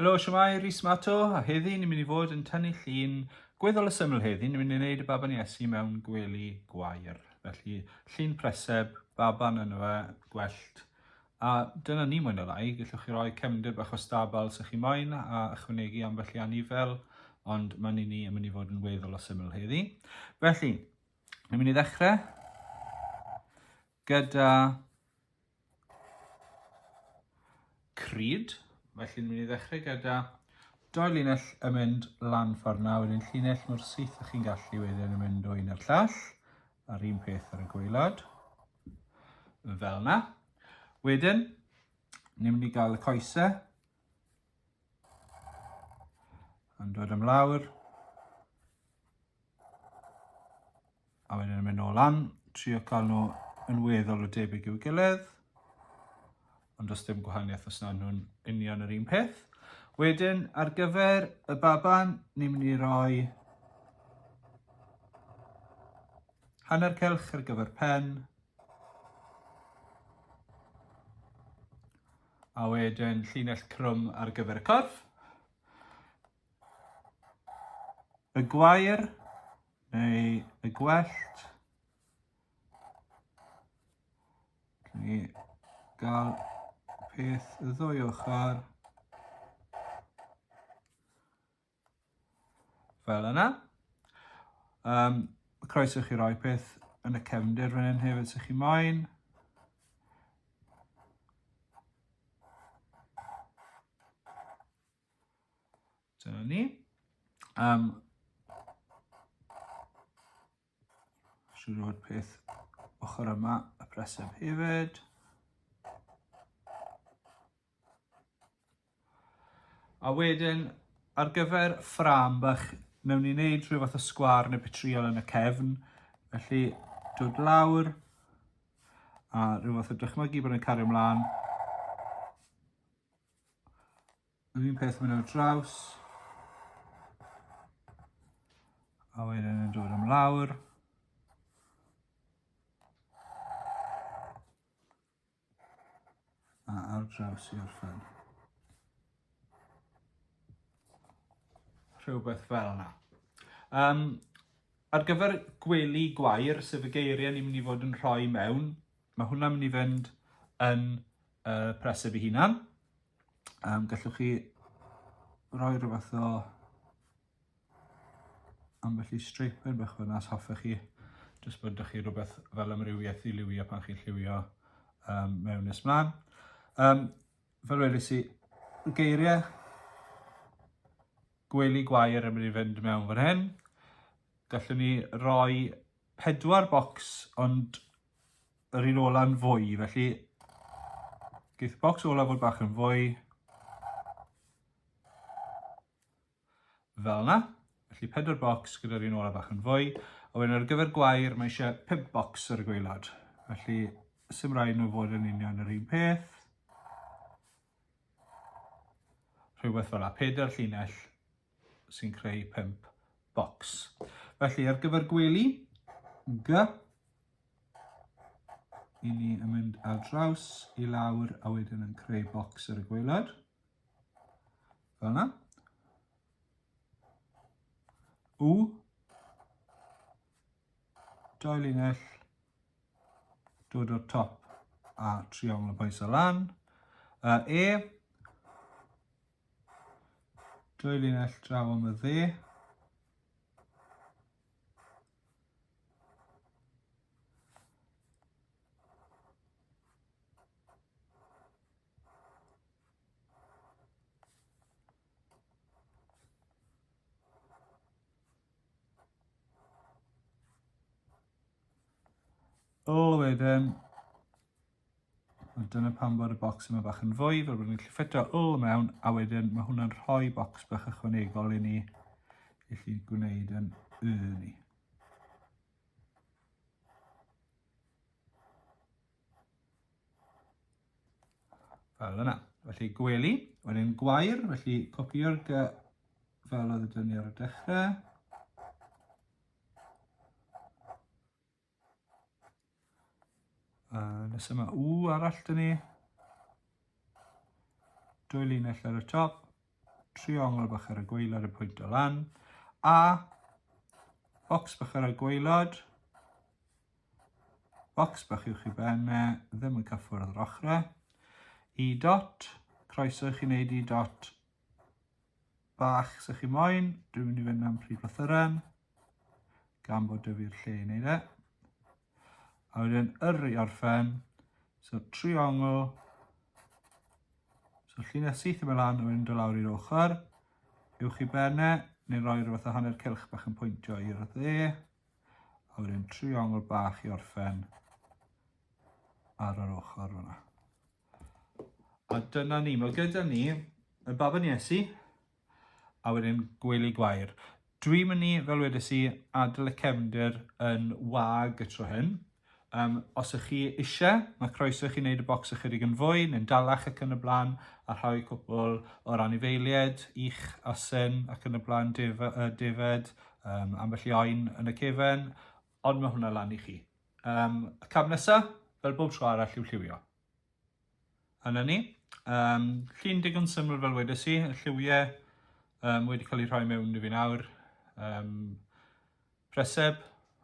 Helo, siamai, Rhys Mato, a heddi ni'n mynd i fod yn tynnu llun gweddol y syml heddi. Ni'n mynd i wneud y baban Iesu mewn gwely gwair. Felly, llun preseb, baban yn fe, gwellt. A dyna ni mwyn o lai, gallwch chi roi cefndir bach o stabal sy'ch chi moyn a ychwanegu ambell i anifel, ond mae ni yn mynd i fod yn weddol o syml heddi. Felly, ni'n mynd i ddechrau gyda cryd. Felly ni'n mynd i ddechrau gyda 2 linell yn mynd lan ffordd na, wedyn llinell mor syth ych chi'n gallu wedyn yn mynd o un i'r llall, a'r un peth ar y gwaelod, fel na. Wedyn, ni'n mynd i gael y coesau, yn dod am lawr, a wedyn yn mynd o lan, trio cael nhw yn weddol o debyg i'w gilydd, ond does dim gwahaniaeth os na nhw'n union yr un peth. Wedyn, ar gyfer y baban, ni'n mynd i roi hanner cylch ar gyfer pen, a wedyn llinell crwm ar gyfer y corff. Y gwair, neu y gwellt, ni gael peth y ddwy ochr, fel yna. Croeso chi roi peth yn y cefndir fan hyn hefyd sy'ch chi moyn. Dyna ni. Siwr fod peth ochr yma y preseb hefyd. A wedyn, ar gyfer ffram bach, newn ni wneud rhyw fath o sgwar neu petriol yn y cefn. Felly, dod lawr, a rhyw fath o dychmygu bod yn cario ymlaen. Yr un peth mynd o'r draws. A wedyn yn dod am lawr. A ar draws i orffen. Rhywbeth fel yna. Ar gyfer gwely gwair, sef y geiriau ni'n mynd i fod yn rhoi mewn, mae hwnna'n mynd i fynd yn preseb ei hunan. Gallwch chi roi rhywbeth o ambell i streipen bach fyna os hoffech chi, jyst bod ydych chi rhywbeth fel amrywiaeth i liwio pan chi'n lliwio mewn nes mlaen. Fel wedys i, y geiriau gwely gwair yn mynd i fynd mewn fan hyn. Gallwn ni roi 4 bocs, ond yr un ola'n fwy, felly geith y bocs ola fod bach yn fwy. Fel yna. Felly 4 bocs gyda'r un ola bach yn fwy. A wedyn ar gyfer gwair, mae eisiau 5 bocs ar y gwaelod. Felly, sym rhaid nhw fod yn union yr un peth. Rhywbeth fel yna, 4 llinell sy'n creu 5 bocs. Felly, ar gyfer gwely, G, i ni yn mynd ar draws i lawr a wedyn yn creu bocs ar y gwaelod. Fel yna. W, 2 linell, dod o'r top a triongl y pwys o lan. E, 2 linell draw am y dde. O wedyn, dyna pam bod y bocs yma bach yn fwy, fel bod ni'n gallu ffito ôl mewn, a wedyn mae hwnna'n rhoi bocs bach ychwanegol i ni gallu gwneud yn ni. Fel yna. Felly gwely, wedyn gwair, felly copio'r G fel oedd y dynnu ar y dechrau. Nes yma W arall dyn ni. 2 linell ar y top. triongl bach ar y gwaelod y pwynt o lan, a bocs bach ar y gwaelod, bocs bach uwch i bennau, ddim yn cyffwrdd yr ochrau, i dot, croeso i chi wneud i dot bach sy'ch chi moyn, dwi'n mynd i fynd am prif lythyren, gan bod dy fi'r lle i wneud e. A wedyn yr i orffen, so triongl, so llinell syth yma lan a wedyn dod lawr i'r ochr, uwch i bennau, neu'n rhoi rhywbeth o hanner cylch bach yn pwyntio i'r dde, a wedyn triongl bach i orffen ar yr ochr hwnna. A dyna ni, mae gyda ni y baban Iesu, a wedyn Gwely Gwair. Dwi'n mynd i, fel wedes i, adael y cefndir yn wag y tro hyn. Os ych chi eisiau, mae croeso i chi wneud y bocs ychydig yn fwy, neu'n dalach ac yn y blaen, a rhoi cwbl o'r anifeiliaid, ich, asyn ac yn y blaen defed, ambell i oen yn y cefen, ond mae hwnna lan i chi. Y cam nesaf, fel bob tro arall i'w lliwio. Yna ni. Llun digon syml fel wedes i, y lliwiau wedi cael ei rhoi mewn i fi nawr. Preseb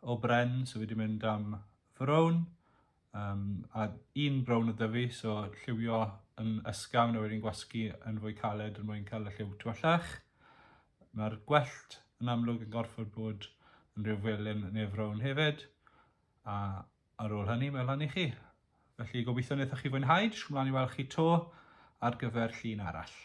o bren, so wedi mynd am frown, a un brown o ddyfu, so lliwio yn ysgafn a wedi'n gwasgu yn fwy caled er mwyn cael y lliw tywyllach. Mae'r gwellt yn amlwg yn gorfod bod yn rhyw felyn neu frown hefyd, a ar ôl hynny mae lan i chi. Felly gobeithio wnaethoch chi fwynhau, jyst ymlaen i weld chi to ar gyfer llun arall.